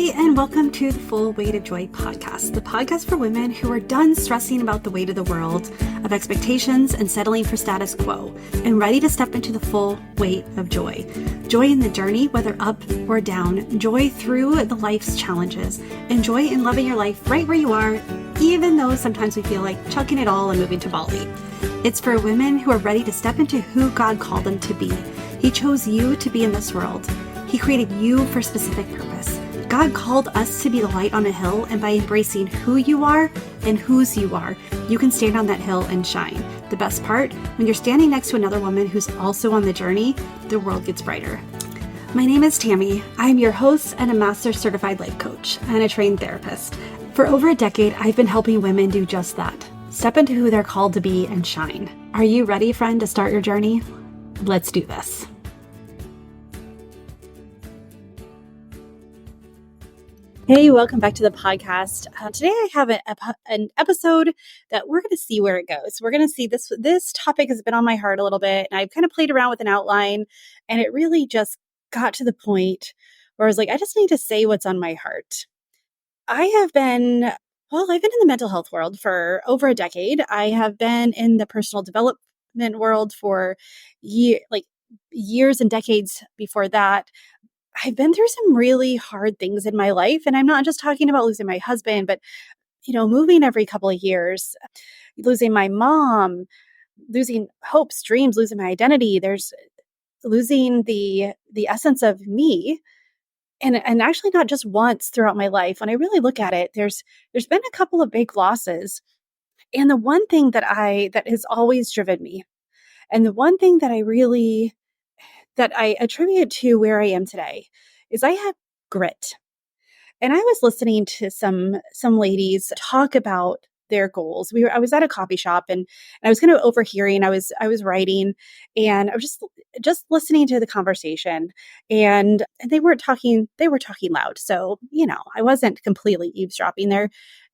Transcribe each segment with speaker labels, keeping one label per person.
Speaker 1: Hey, and welcome to the Full Weight of Joy podcast, the podcast for women who are done stressing about the weight of the world, of expectations and settling for status quo, and ready to step into the full weight of joy. Joy in the journey, whether up or down, joy through the life's challenges, and joy in loving your life right where you are, even though sometimes we feel like chucking it all and moving to Bali. It's for women who are ready to step into who God called them to be. He chose you to be in this world. He created you for a specific purpose. God called us to be the light on a hill, and by embracing who you are and whose you are, you can stand on that hill and shine. The best part, when you're standing next to another woman who's also on the journey, the world gets brighter. My name is Tami. I am your host and a master certified life coach and a trained therapist. For over a decade, I've been helping women do just that. Step into who they're called to be and shine. Are you ready, friend, to start your journey? Let's do this. Hey, welcome back to the podcast. Today I have an episode that we're going to see where it goes. We're going to see this topic has been on my heart a little bit, and I've kind of played around with an outline, and it really just got to the point where I was like, I just need to say what's on my heart. I've been in the mental health world for over a decade. I have been in the personal development world for years and decades before that. I've been through some really hard things in my life, and I'm not just talking about losing my husband, but moving every couple of years, losing my mom, losing hopes, dreams, losing my identity. There's losing the essence of me, and actually not just once throughout my life. When I really look at it, there's been a couple of big losses, and the one thing that has always driven me, and the one thing that I attribute to where I am today is I have grit. And I was listening to some ladies talk about their goals. I was at a coffee shop, and I was kind of overhearing. I was writing, and I was just listening to the conversation, and they were talking loud. So, I wasn't completely eavesdropping there.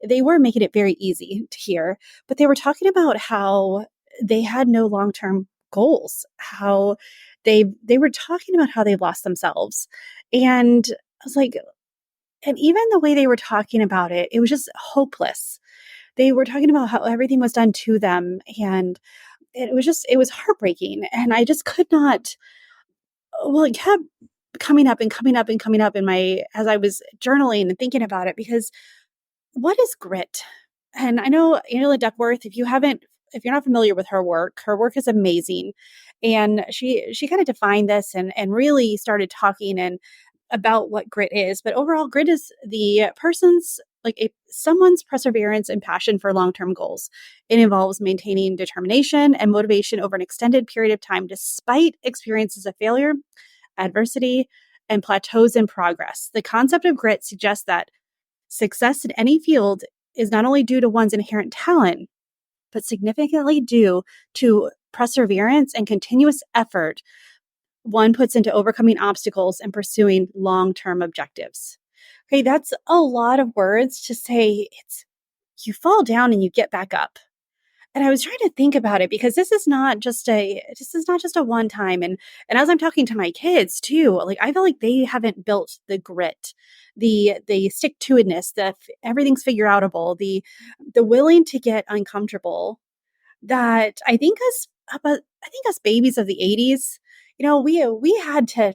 Speaker 1: They were making it very easy to hear, but they were talking about how they had no long-term goals, how they were talking about how they lost themselves. And I was like, and even the way they were talking about it, it was just hopeless. They were talking about how everything was done to them, and it was heartbreaking. And I just could not, it kept coming up and coming up and coming up as I was journaling and thinking about it, because what is grit? And I know Angela Duckworth, if you're not familiar with her work is amazing. And she kind of defined this and really started talking about what grit is. But overall, grit is the someone's perseverance and passion for long-term goals. It involves maintaining determination and motivation over an extended period of time, despite experiences of failure, adversity, and plateaus in progress. The concept of grit suggests that success in any field is not only due to one's inherent talent, but significantly due to perseverance and continuous effort one puts into overcoming obstacles and pursuing long-term objectives. Okay, that's a lot of words to say. You fall down and you get back up. And I was trying to think about it, because this is not just a one time. And as I'm talking to my kids too, like I feel like they haven't built the grit, the stick to itness, everything's figure outable, the willing to get uncomfortable, that I think us babies of the 80s, we had to,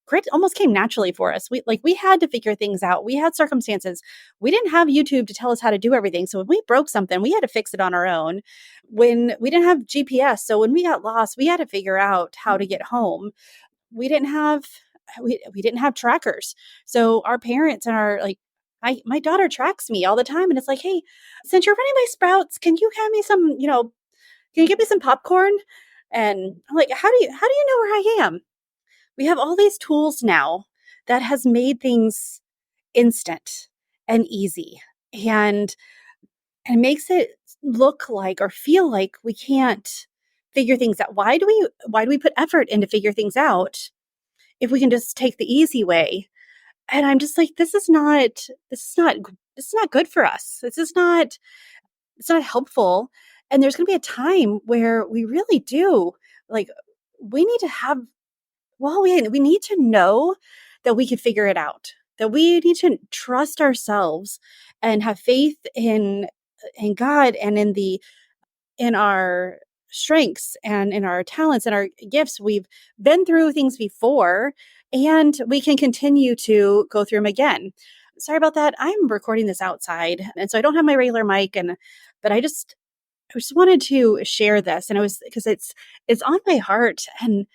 Speaker 1: grit almost came naturally for us. We had to figure things out. We had circumstances. We didn't have YouTube to tell us how to do everything. So when we broke something, we had to fix it on our own. When we didn't have GPS, so when we got lost, we had to figure out how to get home. We didn't have trackers. So our parents and my daughter tracks me all the time, and it's like, hey, since you're running my Sprouts, can you have me some, can you give me some popcorn? And I'm like, how do you know where I am? We have all these tools now that has made things instant and easy, and makes it look like or feel like we can't figure things out. Why do we put effort into figure things out if we can just take the easy way? And I'm just like, this is not good for us. It's not helpful. And there's going to be a time where we really do, we need to have, we need to know that we can figure it out, that we need to trust ourselves and have faith in God and in our strengths and in our talents and our gifts. We've been through things before and we can continue to go through them again. Sorry about that. I'm recording this outside and so I don't have my regular mic but I just wanted to share this and it was because it's on my heart and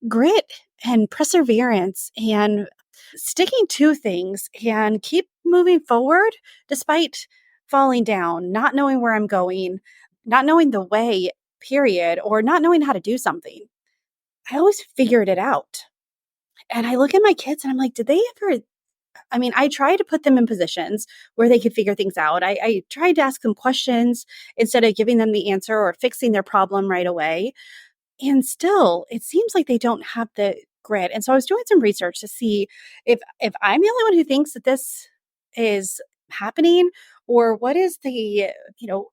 Speaker 1: grit and perseverance and sticking to things and keep moving forward despite falling down, not knowing where I'm going, not knowing the way, period, or not knowing how to do something. I always figured it out. And I look at my kids and I'm like, did they ever? I mean, I try to put them in positions where they could figure things out. I tried to ask them questions instead of giving them the answer or fixing their problem right away. And still, it seems like they don't have the grit. And so I was doing some research to see if I'm the only one who thinks that this is happening or what is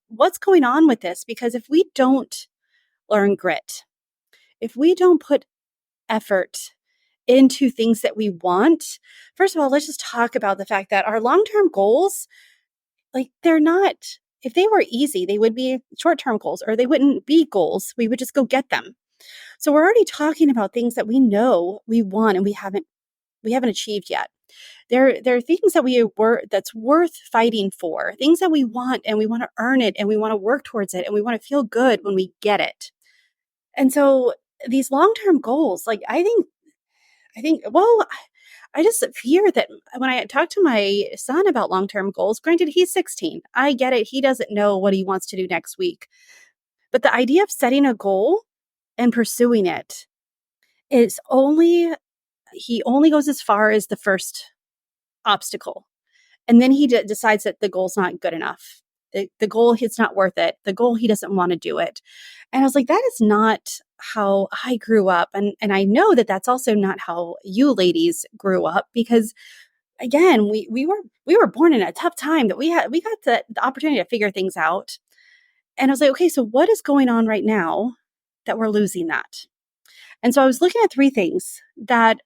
Speaker 1: what's going on with this? Because if we don't learn grit, if we don't put effort into things that we want, first of all, let's just talk about the fact that our long-term goals, like they're not if they were easy, they would be short-term goals or they wouldn't be goals. We would just go get them. So we're already talking about things that we know we want and we haven't achieved yet. There are things that that's worth fighting for, things that we want and we want to earn it and we want to work towards it and we want to feel good when we get it. And so these long-term goals, like I just fear that when I talk to my son about long-term goals, granted he's 16. I get it. He doesn't know what he wants to do next week. But the idea of setting a goal and pursuing it is he only goes as far as the first obstacle. And then he decides that the goal's not good enough. The goal, it's not worth it. The goal, he doesn't want to do it. And I was like, that is not how I grew up. And I know that that's also not how you ladies grew up because again, we were born in a tough time that we got the opportunity to figure things out. And I was like, okay, so what is going on right now that we're losing that? And so I was looking at three things that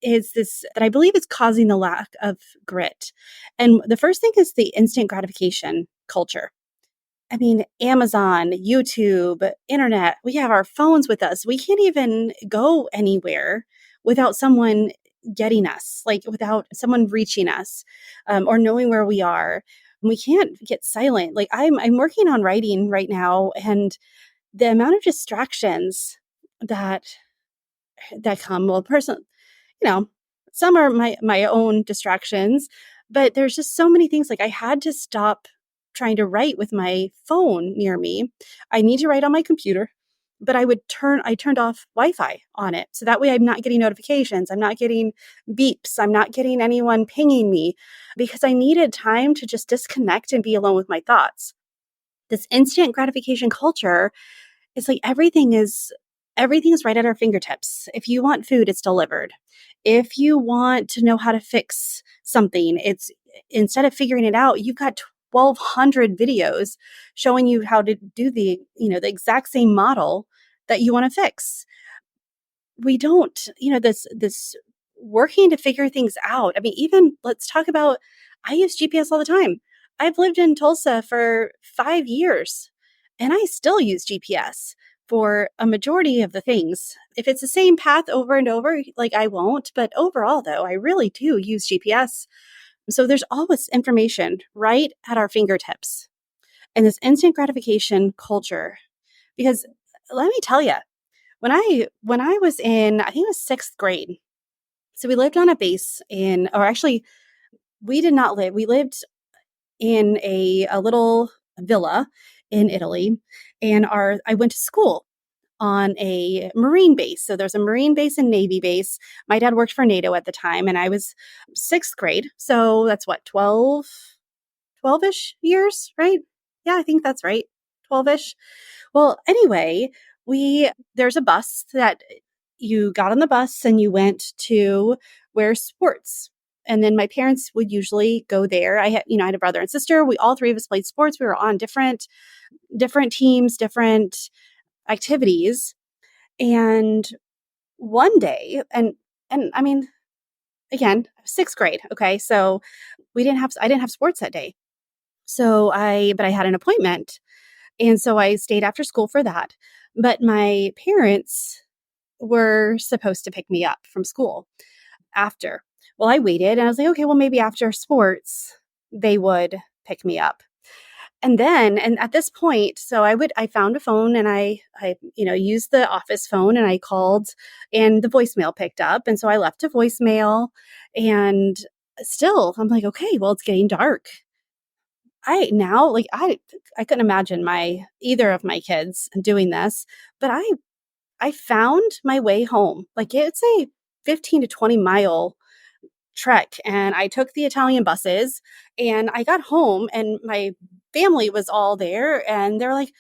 Speaker 1: I believe is causing the lack of grit. And the first thing is the instant gratification culture. I mean, Amazon, YouTube, internet, we have our phones with us. We can't even go anywhere without someone getting us, like without someone reaching us or knowing where we are. We can't get silent. Like I'm working on writing right now, and the amount of distractions that come, well, you know, some are my own distractions, but there's just so many things. Like I had to stop trying to write with my phone near me. I need to write on my computer, but I turned off Wi-Fi on it. So that way I'm not getting notifications. I'm not getting beeps. I'm not getting anyone pinging me because I needed time to just disconnect and be alone with my thoughts. This instant gratification culture, it's like everything is right at our fingertips. If you want food, it's delivered. If you want to know how to fix something, it's instead of figuring it out, you've got 1,200 videos showing you how to do the exact same model that you want to fix. We don't, this working to figure things out. I mean, even let's talk about I use GPS all the time. I've lived in Tulsa for 5 years and I still use GPS for a majority of the things. If it's the same path over and over, like I won't, but overall though, I really do use GPS. So there's always information right at our fingertips. And this instant gratification culture, because let me tell you, when I was in, I think it was 6th grade. So we lived on a base or actually we did not live. We lived in a little villa in Italy, and I went to school on a Marine base. So there's a Marine base and Navy base. My dad worked for NATO at the time, and I was 6th grade. So that's what, 12-ish years, right? Yeah, I think that's right. 12-ish. Well, anyway, there's a bus that you got on the bus and you went to where sports. And then my parents would usually go there. I had a brother and sister. We all three of us played sports. We were on different teams, different activities. And one day, and I mean, again, sixth grade. Okay. So I didn't have sports that day. But I had an appointment. And so I stayed after school for that. But my parents were supposed to pick me up from school after. Well, I waited and I was like, okay, well, maybe after sports, they would pick me up. And at this point, I found a phone and I used the office phone and I called and the voicemail picked up. And so I left a voicemail and still I'm like, okay, well, it's getting dark. I couldn't imagine either of my kids doing this, but I found my way home. Like it's a 15 to 20-mile trek and I took the Italian buses and I got home and my family was all there and they're like,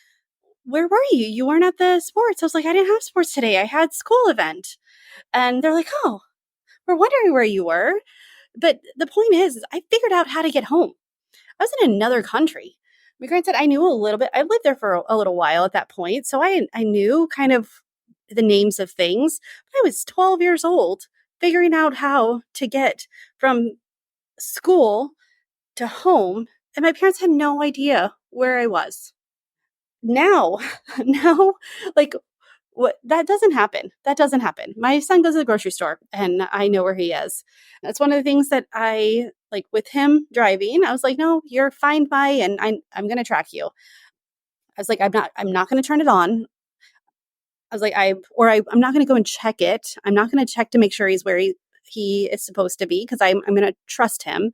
Speaker 1: "Where were you? You weren't at the sports." I was like, "I didn't have sports today. I had school event." And they're like, "Oh, we're wondering where you were." But the point is I figured out how to get home. I was in another country. My granted, I knew a little bit. I lived there for a little while at that point, so I knew kind of the names of things. But I was 12 years old, figuring out how to get from school to home, and my parents had no idea where I was. Now, now, like what that doesn't happen. That doesn't happen. My son goes to the grocery store and I know where he is. That's one of the things that I like with him driving. I was like, "No, you're fine by and I'm going to track you." I was like, I'm not going to turn it on. I was like, I'm not going to go and check it. I'm not going to check to make sure he's where he is supposed to be because I'm going to trust him.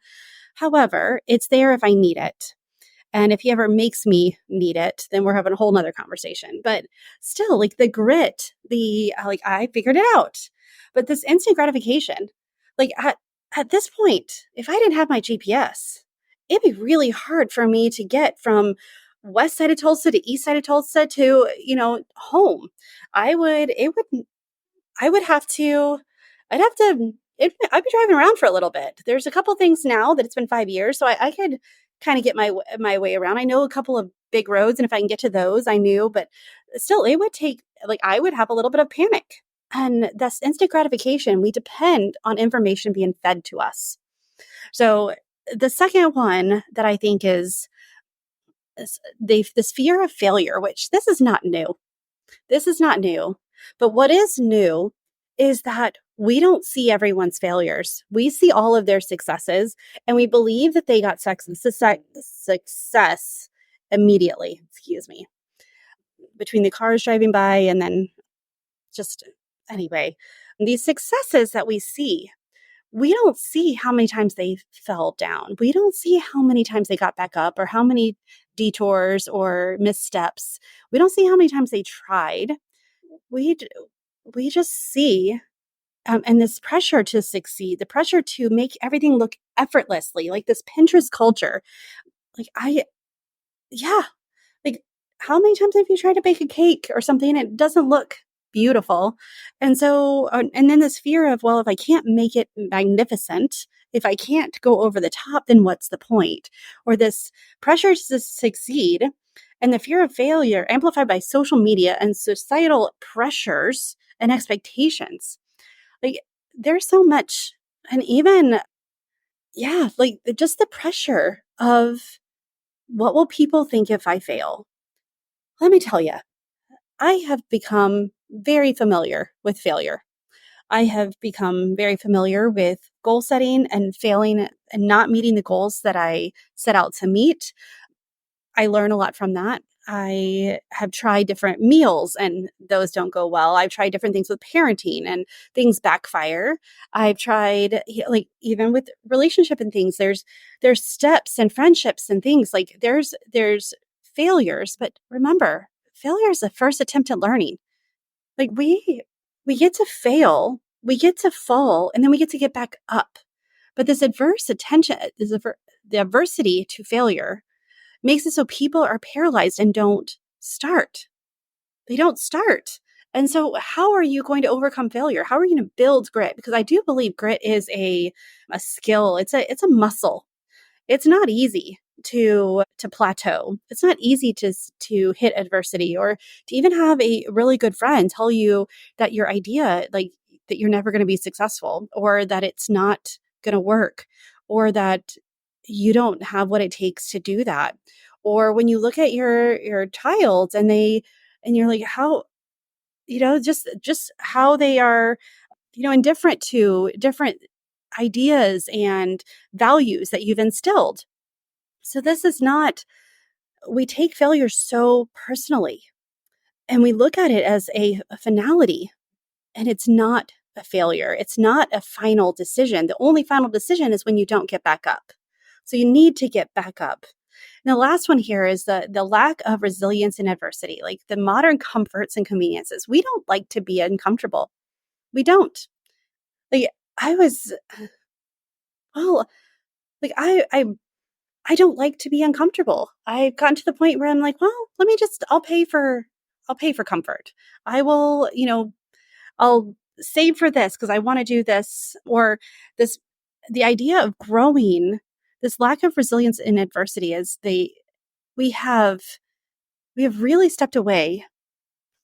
Speaker 1: However, it's there if I need it. And if he ever makes me need it, then we're having a whole nother conversation. But still, like the grit, like I figured it out. But this instant gratification, like at this point, if I didn't have my GPS, it'd be really hard for me to get from west side of Tulsa to east side of Tulsa to, home. It would I would have to I'd have to I'd be driving around for a little bit. There's a couple things now that it's been 5 years, so I could kind of get my way around. I know a couple of big roads, and if I can get to those, I knew, but still, it would take like I would have a little bit of panic. And that's instant gratification. We depend on information being fed to us. So the second one that I think is this fear of failure, which this is not new. This is not new. But what is new is that we don't see everyone's failures. We see all of their successes and we believe that they got success immediately. Excuse me. Between the cars driving by and then just anyway, these successes that we see, we don't see how many times they fell down. We don't see how many times they got back up or how many detours or missteps. We don't see how many times they tried. We d- we just see and this pressure to succeed, the pressure to make everything look effortlessly, like this Pinterest culture. Like yeah, like how many times have you tried to bake a cake or something and it doesn't look beautiful? And then this fear of, well, if I can't make it magnificent, if I can't go over the top, then what's the point? Or this pressure to succeed and the fear of failure amplified by social media and societal pressures and expectations. Like there's so much, and even, yeah, like just the pressure of what will people think if I fail? Let me tell you, I have become very familiar with failure. I have become very familiar with goal setting and failing and not meeting the goals that I set out to meet. I learn a lot from that. I have tried different meals and those don't go well. I've tried different things with parenting and things backfire. I've tried like even with relationship and things there's steps and friendships and things like there's failures, but remember, failure is the first attempt at learning. Like we get to fail, we get to fall, and then we get to get back up. But the adversity to failure makes it so people are paralyzed and don't start. They don't start. And so how are you going to overcome failure? How are you going to build grit? Because I do believe grit is a skill. It's a muscle. It's not easy to plateau. It's not easy to hit adversity or to even have a really good friend tell you that your idea, like that you're never going to be successful, or that it's not going to work, or that you don't have what it takes to do that. Or when you look at your child and you're like, how, just how they are, indifferent to different ideas and values that you've instilled. So this is not, we take failure so personally and we look at it as a finality, and it's not a failure. It's not a final decision. The only final decision is when you don't get back up. So you need to get back up. And the last one here is the lack of resilience in adversity, like the modern comforts and conveniences. We don't like to be uncomfortable. We don't. Like I was, well, like I don't like to be uncomfortable. I've gotten to the point where I'm like, well, I'll pay for comfort. I will, I'll save for this because I want to do this, or this, the idea of growing, this lack of resilience in adversity is we have, we have really stepped away.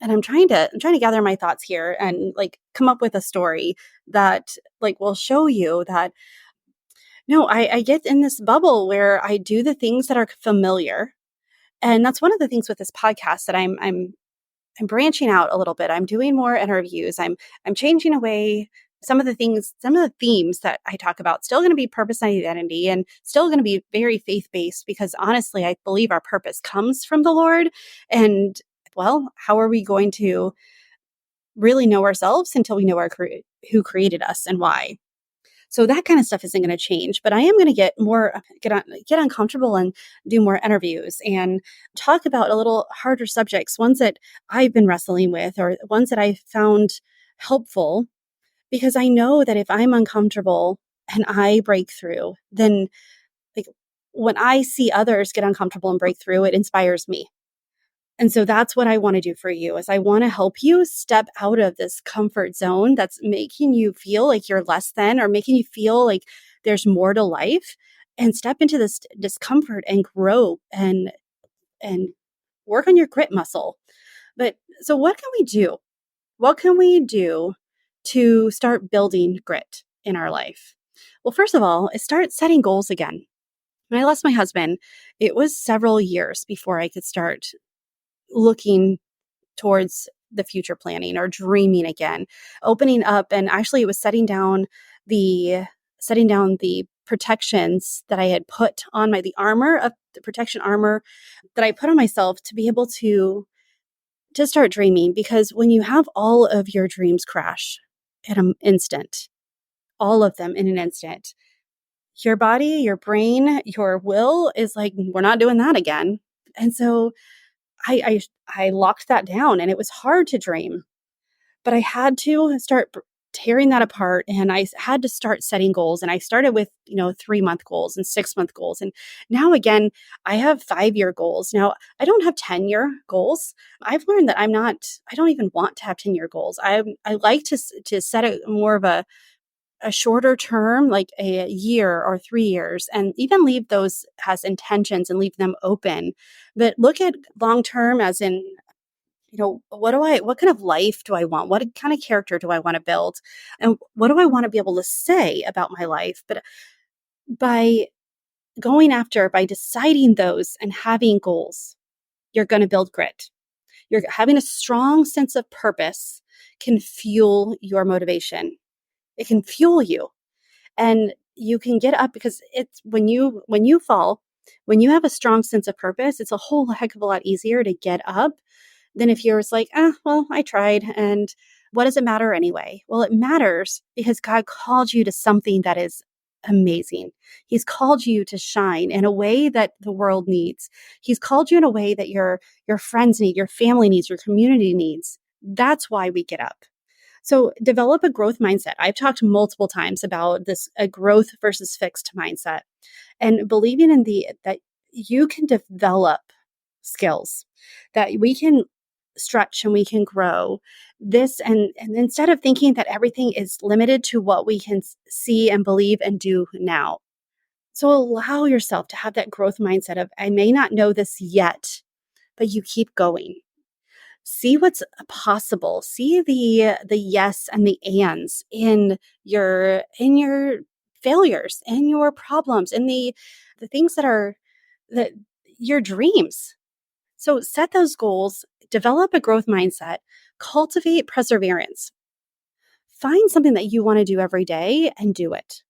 Speaker 1: And I'm trying to gather my thoughts here and like come up with a story that like will show you that no, I get in this bubble where I do the things that are familiar. And that's one of the things with this podcast that I'm branching out a little bit. I'm doing more interviews. I'm changing away some of the things, some of the themes that I talk about, still going to be purpose and identity and still going to be very faith-based, because honestly, I believe our purpose comes from the Lord. And well, how are we going to really know ourselves until we know who created us and why? So that kind of stuff isn't going to change, but I am going to get uncomfortable and do more interviews and talk about a little harder subjects, ones that I've been wrestling with or ones that I found helpful, because I know that if I'm uncomfortable and I break through, then like when I see others get uncomfortable and break through, it inspires me. And so that's what I want to do for you is I want to help you step out of this comfort zone that's making you feel like you're less than, or making you feel like there's more to life, and step into this discomfort and grow and work on your grit muscle. But so what can we do? What can we do to start building grit in our life? Well, first of all, is start setting goals again. When I lost my husband, it was several years before I could start looking towards the future planning or dreaming again, opening up. And actually it was setting down the protections that I had put on the armor of the protection armor that I put on myself to be able to start dreaming. Because when you have all of your dreams crash in an instant, all of them in an instant, your body, your brain, your will is like, we're not doing that again. And so I locked that down, and it was hard to dream, but I had to start tearing that apart, and I had to start setting goals. And I started with, 3-month goals and 6-month goals. And now again, I have 5-year goals. Now I don't have 10-year goals. I've learned that I don't even want to have 10-year goals. I like to set a more of a shorter term, like a year or 3 years, and even leave those as intentions and leave them open. But look at long term as in, what kind of life do I want? What kind of character do I want to build? And what do I want to be able to say about my life? But by by deciding those and having goals, you're going to build grit. You're having a strong sense of purpose can fuel your motivation. It can fuel you. And you can get up, because it's when you fall, when you have a strong sense of purpose, it's a whole heck of a lot easier to get up than if you're just like, well, I tried, and what does it matter anyway? Well, it matters because God called you to something that is amazing. He's called you to shine in a way that the world needs. He's called you in a way that your friends need, your family needs, your community needs. That's why we get up. So develop a growth mindset. I've talked multiple times about this, a growth versus fixed mindset, and believing in that you can develop skills, that we can stretch and we can grow this. And instead of thinking that everything is limited to what we can see and believe and do now. So allow yourself to have that growth mindset of, I may not know this yet, but you keep going. See what's possible. See the yes and the ands in your failures, in your problems, in the things that are that your dreams. So set those goals, develop a growth mindset, cultivate perseverance. Find something that you want to do every day and do it.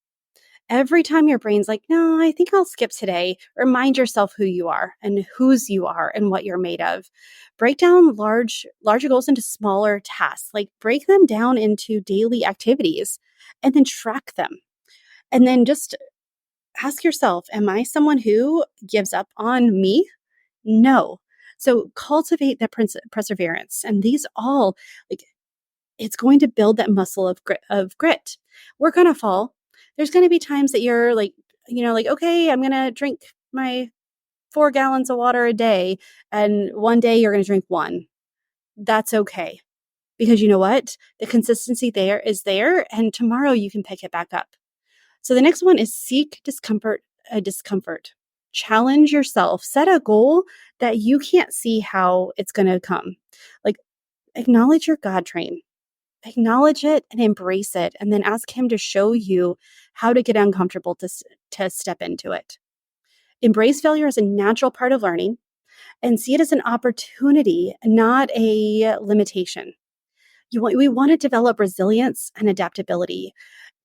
Speaker 1: Every time your brain's like, no, I think I'll skip today, remind yourself who you are and whose you are and what you're made of. Break down larger goals into smaller tasks, like break them down into daily activities and then track them. And then just ask yourself, am I someone who gives up on me? No. So cultivate that perseverance. And these all, like, it's going to build that muscle of grit. We're going to fall. There's going to be times that you're like, like, okay, I'm going to drink my 4 gallons of water a day. And one day you're going to drink one. That's okay. Because you know what? The consistency there is there. And tomorrow you can pick it back up. So the next one is seek discomfort. Challenge yourself. Set a goal that you can't see how it's going to come. Like, acknowledge your God train. Acknowledge it and embrace it, and then ask Him to show you how to get uncomfortable to step into it. Embrace failure as a natural part of learning and see it as an opportunity, not a limitation. We want to develop resilience and adaptability.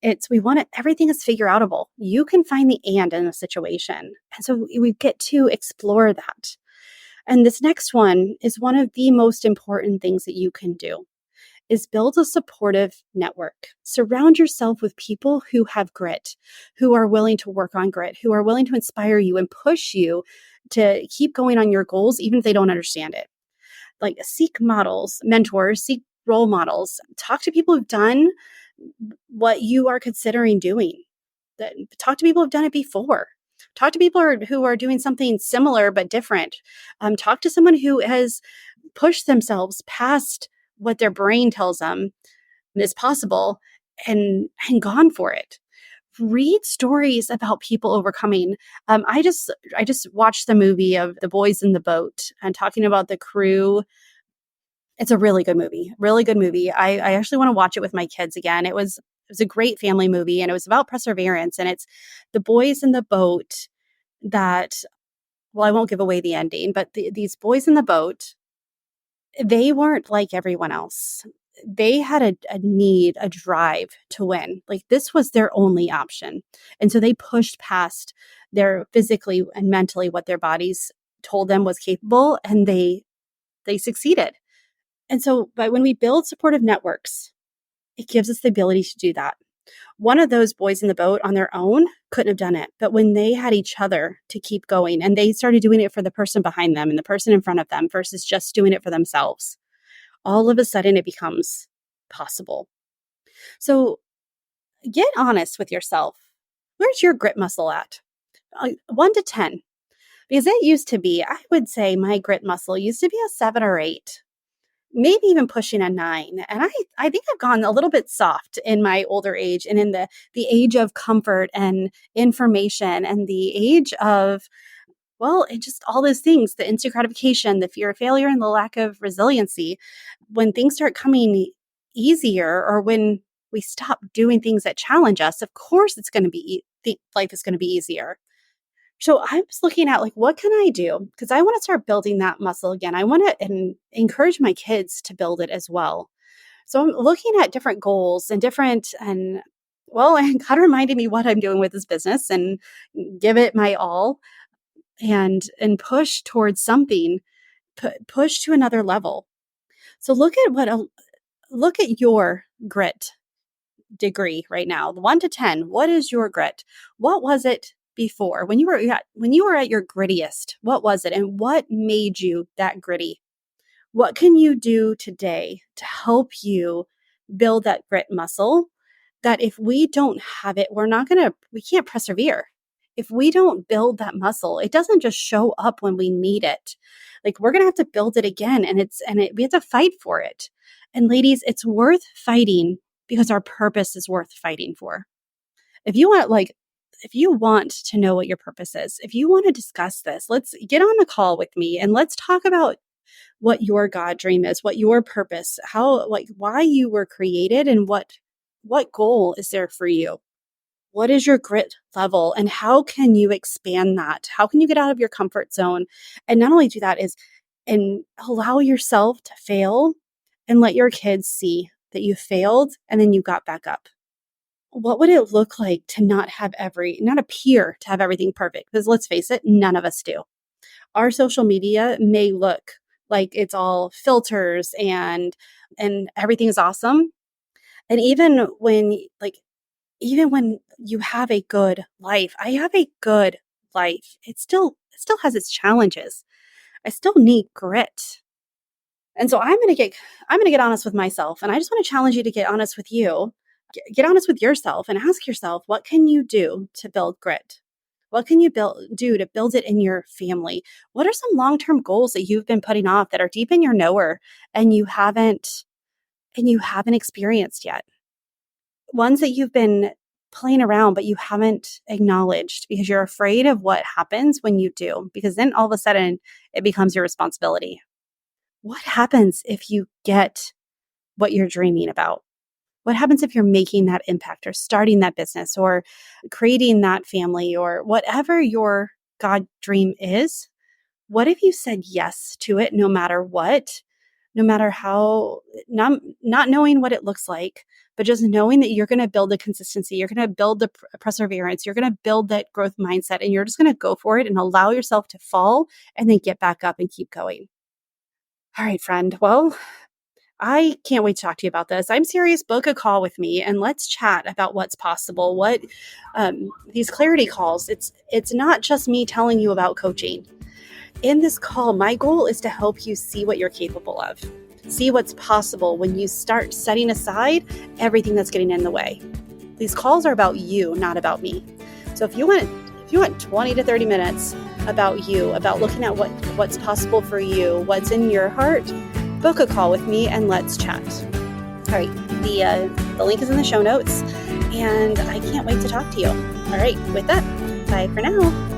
Speaker 1: Everything is figure outable. You can find the and in a situation. And so we get to explore that. And this next one is one of the most important things that you can do is build a supportive network. Surround yourself with people who have grit, who are willing to work on grit, who are willing to inspire you and push you to keep going on your goals, even if they don't understand it. Like, seek models, mentors, seek role models, talk to people who've done what you are considering doing. Talk to people who've done it before. Talk to people who are doing something similar but different. Talk to someone who has pushed themselves past what their brain tells them is possible and gone for it. Read stories about people overcoming. I just watched the movie of The Boys in the Boat and talking about the crew. It's a really good movie. Really good movie. I actually want to watch it with my kids again. It was a great family movie, and it was about perseverance. And it's the boys in the boat that, well, I won't give away the ending, but these boys in the boat, they weren't like everyone else. They had a need, a drive to win. Like, this was their only option. And so they pushed past their physically and mentally what their bodies told them was capable, and they succeeded. And so, but when we build supportive networks, it gives us the ability to do that. One of those boys in the boat on their own couldn't have done it. But when they had each other to keep going and they started doing it for the person behind them and the person in front of them versus just doing it for themselves, all of a sudden it becomes possible. So get honest with yourself. Where's your grit muscle at? 1 to 10. Because it used to be, I would say my grit muscle used to be a 7 or 8, maybe even pushing a 9. And I think I've gone a little bit soft in my older age and in the age of comfort and information and the age of, well, it just all those things, the instant gratification, the fear of failure, and the lack of resiliency. When things start coming easier, or when we stop doing things that challenge us, of course it's going to be, life is going to be easier. So I was looking at, like, what can I do? Because I want to start building that muscle again. I want to encourage my kids to build it as well. So I'm looking at different goals and well, and God reminded me what I'm doing with this business and give it my all and push towards something, push to another level. So look at your grit degree right now, 1 to 10. What is your grit? What was it before when you were at your grittiest? What was it, and what made you that gritty? What can you do today to help you build that grit muscle, that if we don't have it, we can't persevere. If we don't build that muscle, it doesn't just show up when we need it. Like, we're going to have to build it again, and we have to fight for it. And ladies, it's worth fighting because our purpose is worth fighting for. If you want to know what your purpose is, if you want to discuss this, let's get on a call with me and let's talk about what your God dream is, what your purpose, how, like, why you were created, and what goal is there for you? What is your grit level, and how can you expand that? How can you get out of your comfort zone? And not only do that is and allow yourself to fail and let your kids see that you failed and then you got back up. What would it look like to not appear to have everything perfect? Because let's face it, none of us do. Our social media may look like it's all filters and everything is awesome. And even when you have a good life, I have a good life. It still has its challenges. I still need grit. And so I'm going to get honest with myself, and I just want to challenge you to get honest with you. Get honest with yourself and ask yourself, what can you do to build grit? What can you do to build it in your family? What are some long-term goals that you've been putting off that are deep in your knower and you haven't experienced yet? Ones that you've been playing around but you haven't acknowledged because you're afraid of what happens when you do, because then all of a sudden it becomes your responsibility. What happens if you get what you're dreaming about? What happens if you're making that impact or starting that business or creating that family or whatever your God dream is? What if you said yes to it no matter what? No matter how, not knowing what it looks like, but just knowing that you're going to build the consistency, you're going to build the perseverance, you're going to build that growth mindset, and you're just going to go for it and allow yourself to fall and then get back up and keep going. All right, friend. Well, I can't wait to talk to you about this. I'm serious. Book a call with me and let's chat about what's possible. What these clarity calls. It's not just me telling you about coaching. In this call, my goal is to help you see what you're capable of. See what's possible when you start setting aside everything that's getting in the way. These calls are about you, not about me. So if you want 20 to 30 minutes about you, about looking at what's possible for you, what's in your heart, book a call with me and let's chat. All right, the link is in the show notes, and I can't wait to talk to you. All right, with that, bye for now.